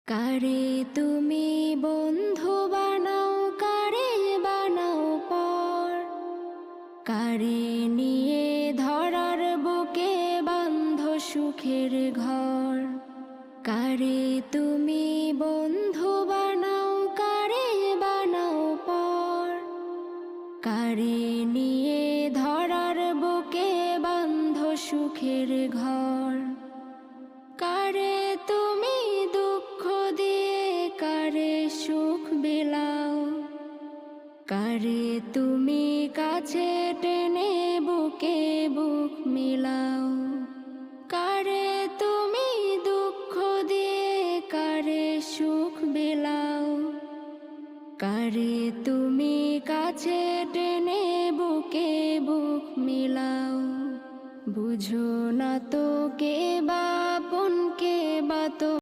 কারে তুমি বন্ধু বানাও, কারে বানাও পর, কারে নিয়ে ধরার বুকে বাঁধ সুখের ঘর। কারে তুমি বন্ধু বানাও, কারে বানাও পর, কারে নিয়ে ধরার বুকে বাঁধ সুখের ঘর। কারে তুমি দুঃখ দিয়ে কারে সুখ বিলাও, কারে তুমি কাছে টেনে বুকে বুক মিলাও। কারে তুমি দুঃখ দিয়ে কারে সুখ বিলাও, কারে তুমি কাছে টেনে বুকে বুক মিলাও। বুঝো না তো কে বা আপন, কে বা তো